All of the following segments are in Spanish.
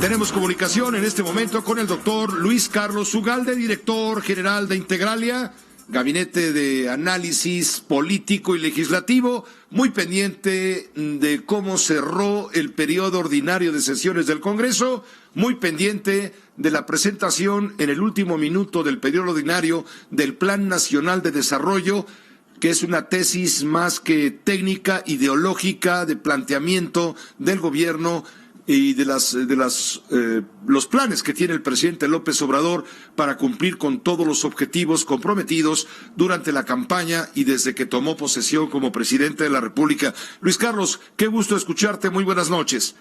Tenemos comunicación en este momento con el doctor Luis Carlos Ugalde, director general de Integralia, Gabinete de Análisis Político y Legislativo, muy pendiente de cómo cerró el periodo ordinario de sesiones del Congreso, muy pendiente de la presentación en el último minuto del periodo ordinario del Plan Nacional de Desarrollo, que es una tesis más que técnica, ideológica, de planteamiento del gobierno y de los planes que tiene el presidente López Obrador para cumplir con todos los objetivos comprometidos durante la campaña y desde que tomó posesión como presidente de la República. Luis Carlos, qué gusto escucharte, muy buenas noches.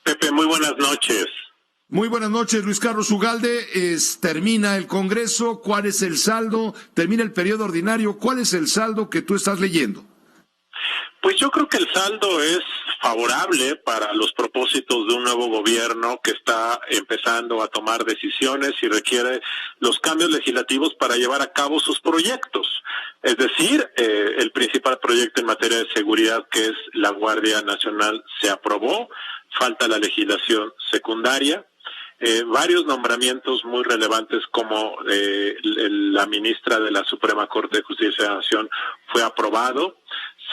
Pepe, muy buenas noches. Muy buenas noches, Luis Carlos Ugalde. Termina el Congreso, ¿cuál es el saldo? Termina el periodo ordinario, ¿cuál es el saldo que tú estás leyendo? Pues yo creo que el saldo es favorable para los propósitos de un nuevo gobierno que está empezando a tomar decisiones y requiere los cambios legislativos para llevar a cabo sus proyectos. Es decir, el principal proyecto en materia de seguridad, que es la Guardia Nacional, se aprobó, falta la legislación secundaria. Varios nombramientos muy relevantes como la ministra de la Suprema Corte de Justicia de la Nación fue aprobado.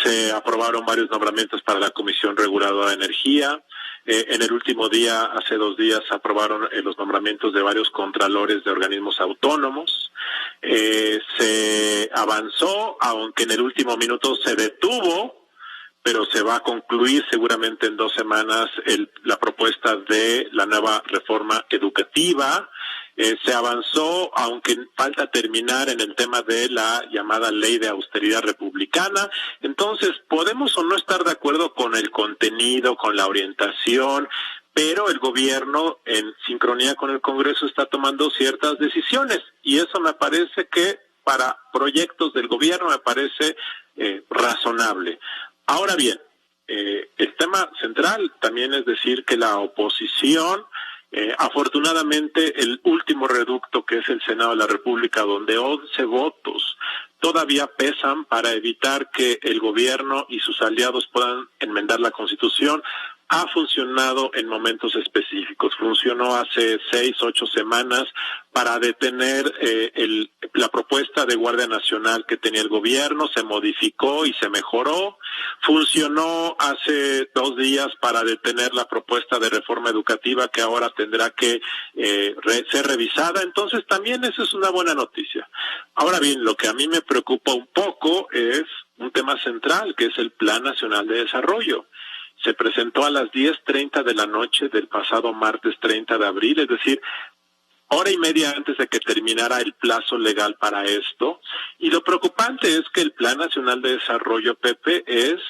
Se aprobaron varios nombramientos para la Comisión Reguladora de Energía. En el último día, hace 2 días, se aprobaron los nombramientos de varios contralores de organismos autónomos. Se avanzó, aunque en el último minuto se detuvo, pero se va a concluir seguramente en 2 semanas la propuesta de la nueva reforma educativa. Se avanzó, aunque falta terminar en el tema de la llamada ley de austeridad republicana. Entonces, podemos o no estar de acuerdo con el contenido, con la orientación, pero el gobierno, en sincronía con el Congreso, está tomando ciertas decisiones. Y eso me parece que para proyectos del gobierno me parece razonable. Ahora bien, el tema central también es decir que la oposición, afortunadamente el último reducto, que es el Senado de la República, donde 11 votos todavía pesan para evitar que el gobierno y sus aliados puedan enmendar la Constitución, ha funcionado en momentos específicos. Funcionó hace 6, 8 semanas para detener la propuesta de Guardia Nacional que tenía el gobierno, se modificó y se mejoró. Funcionó hace 2 días para detener la propuesta de reforma educativa que ahora tendrá que ser revisada. Entonces también eso es una buena noticia. Ahora bien, lo que a mí me preocupa un poco es un tema central, que es el Plan Nacional de Desarrollo. Se presentó a las 10:30 de la noche del pasado martes 30 de abril, es decir, hora y media antes de que terminara el plazo legal para esto. Y lo preocupante es que el Plan Nacional de Desarrollo, Pepe, es,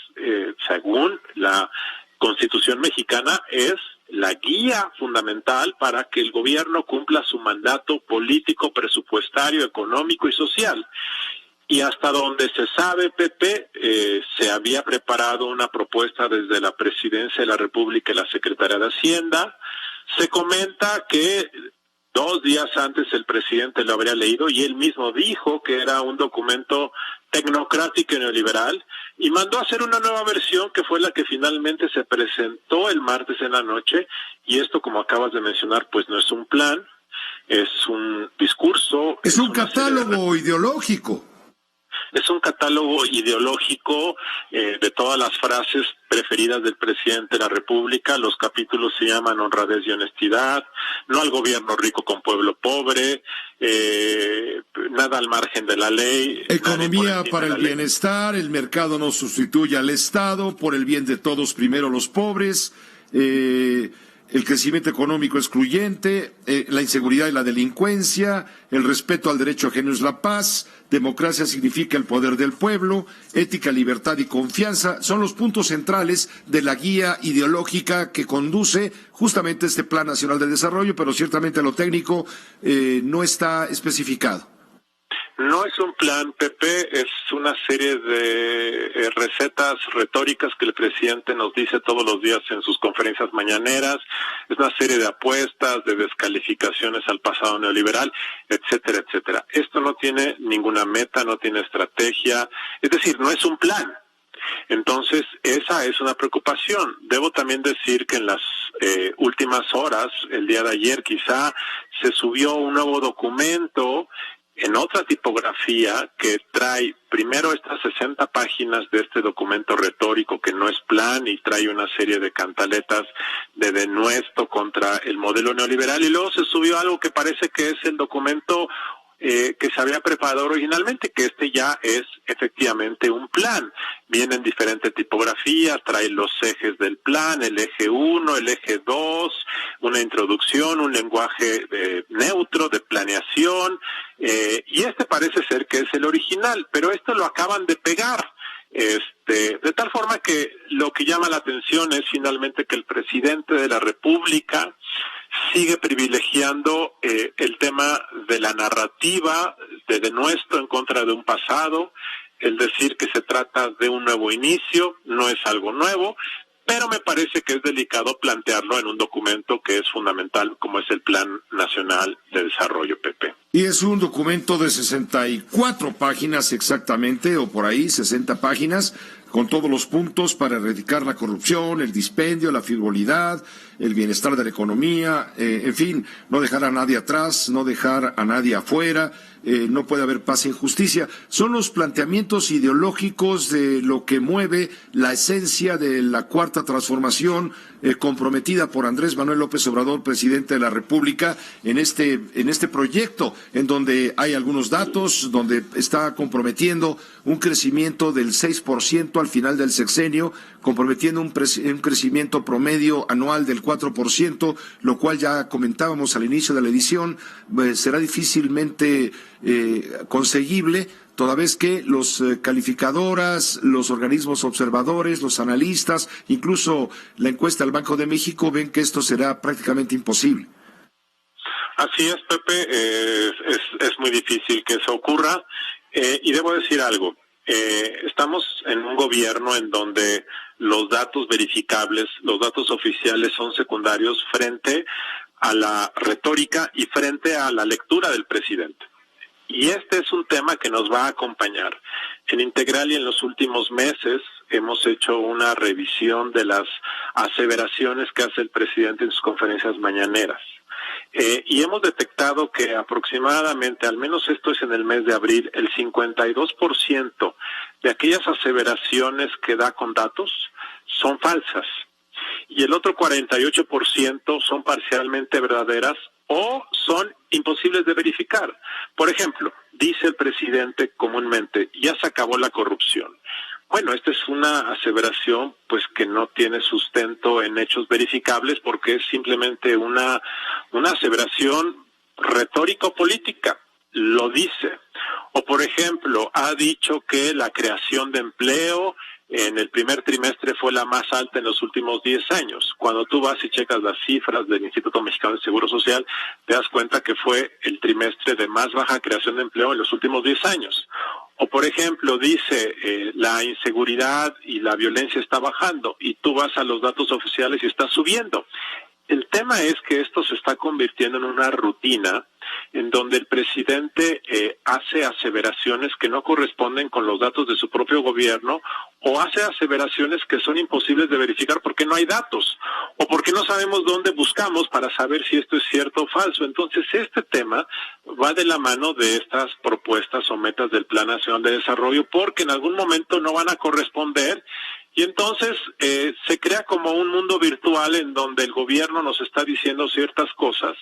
según la Constitución mexicana, es la guía fundamental para que el gobierno cumpla su mandato político, presupuestario, económico y social. Y hasta donde se sabe, Pepe, se había preparado una propuesta desde la Presidencia de la República y la Secretaría de Hacienda. Se comenta que 2 días antes el presidente lo habría leído y él mismo dijo que era un documento tecnocrático y neoliberal y mandó a hacer una nueva versión que fue la que finalmente se presentó el martes en la noche. Y esto, como acabas de mencionar, pues no es un plan, es un discurso. Es un catálogo ideológico. Es un catálogo ideológico de todas las frases preferidas del presidente de la República. Los capítulos se llaman honradez y honestidad, no al gobierno rico con pueblo pobre, nada al margen de la ley. Economía para el bienestar, el mercado no sustituye al Estado, por el bien de todos primero los pobres, el crecimiento económico excluyente, la inseguridad y la delincuencia, el respeto al derecho ajeno es la paz, democracia significa el poder del pueblo, ética, libertad y confianza, son los puntos centrales de la guía ideológica que conduce justamente este Plan Nacional de Desarrollo, pero ciertamente lo técnico no está especificado. No es un plan, Pepe, es una serie de recetas retóricas que el presidente nos dice todos los días en sus conferencias mañaneras. Es una serie de apuestas, de descalificaciones al pasado neoliberal, etcétera, etcétera. Esto no tiene ninguna meta, no tiene estrategia, es decir, no es un plan. Entonces, esa es una preocupación. Debo también decir que en las últimas horas, el día de ayer quizá, se subió un nuevo documento en otra tipografía que trae primero estas 60 páginas de este documento retórico que no es plan y trae una serie de cantaletas de denuesto contra el modelo neoliberal, y luego se subió algo que parece que es el documento que se había preparado originalmente, que este ya es efectivamente un plan. Viene en diferente tipografía, trae los ejes del plan, el eje 1, el eje 2, una introducción, un lenguaje neutro de planeación, y este parece ser que es el original, pero esto lo acaban de pegar. De tal forma que lo que llama la atención es finalmente que el presidente de la República sigue privilegiando el tema de la narrativa de denuesto en contra de un pasado, el decir que se trata de un nuevo inicio, no es algo nuevo, pero me parece que es delicado plantearlo en un documento que es fundamental como es el Plan Nacional de Desarrollo, Pepe. Y es un documento de 64 páginas exactamente, o por ahí 60 páginas, con todos los puntos para erradicar la corrupción, el dispendio, la frivolidad, el bienestar de la economía, en fin, no dejar a nadie atrás, no dejar a nadie afuera, no puede haber paz sin justicia. Son los planteamientos ideológicos de lo que mueve la esencia de la Cuarta Transformación comprometida por Andrés Manuel López Obrador, presidente de la República, en este proyecto, en donde hay algunos datos, donde está comprometiendo un crecimiento del 6% al final del sexenio, comprometiendo un crecimiento promedio anual del 4%, lo cual ya comentábamos al inicio de la edición, será difícilmente conseguible, toda vez que los calificadoras, los organismos observadores, los analistas, incluso la encuesta del Banco de México ven que esto será prácticamente imposible. Así es, Pepe, es muy difícil que eso ocurra, y debo decir algo. Estamos en un gobierno en donde los datos verificables, los datos oficiales son secundarios frente a la retórica y frente a la lectura del presidente. Y este es un tema que nos va a acompañar. En Integralia en los últimos meses hemos hecho una revisión de las aseveraciones que hace el presidente en sus conferencias mañaneras. Y hemos detectado que aproximadamente, al menos esto es en el mes de abril, el 52% de aquellas aseveraciones que da con datos son falsas. Y el otro 48% son parcialmente verdaderas o son imposibles de verificar. Por ejemplo, dice el presidente comúnmente, ya se acabó la corrupción. Bueno, esta es una aseveración pues que no tiene sustento en hechos verificables porque es simplemente una aseveración retórico-política. Lo dice. O por ejemplo, ha dicho que la creación de empleo en el primer trimestre fue la más alta en los últimos 10 años. Cuando tú vas y checas las cifras del Instituto Mexicano de Seguro Social, te das cuenta que fue el trimestre de más baja creación de empleo en los últimos 10 años. O por ejemplo, dice la inseguridad y la violencia está bajando y tú vas a los datos oficiales y está subiendo. El tema es que esto se está convirtiendo en una rutina en donde el presidente hace aseveraciones que no corresponden con los datos de su propio gobierno o hace aseveraciones que son imposibles de verificar porque no hay datos o porque no sabemos dónde buscamos para saber si esto es cierto o falso. Entonces, este tema va de la mano de estas propuestas o metas del Plan Nacional de Desarrollo porque en algún momento no van a corresponder. Y entonces se crea como un mundo virtual en donde el gobierno nos está diciendo ciertas cosas,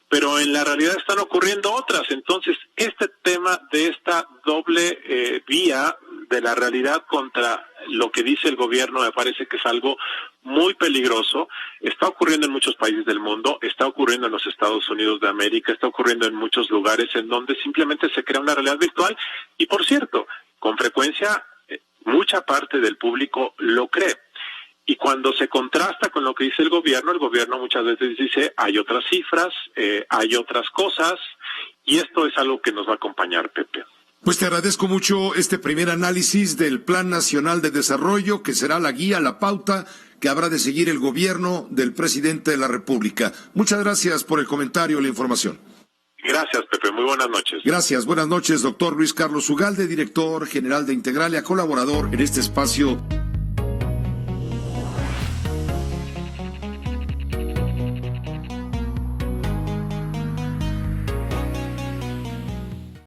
pero en la realidad están ocurriendo otras. Entonces, este tema de esta doble vía de la realidad contra lo que dice el gobierno me parece que es algo muy peligroso. Está ocurriendo en muchos países del mundo, está ocurriendo en los Estados Unidos de América, está ocurriendo en muchos lugares en donde simplemente se crea una realidad virtual y, por cierto, con frecuencia mucha parte del público lo cree. Y cuando se contrasta con lo que dice el gobierno muchas veces dice, hay otras cifras, hay otras cosas, y esto es algo que nos va a acompañar, Pepe. Pues te agradezco mucho este primer análisis del Plan Nacional de Desarrollo, que será la guía, la pauta que habrá de seguir el gobierno del presidente de la República. Muchas gracias por el comentario y la información. Gracias, Pepe. Muy buenas noches. Gracias. Buenas noches, doctor Luis Carlos Ugalde, director general de Integralia, colaborador en este espacio.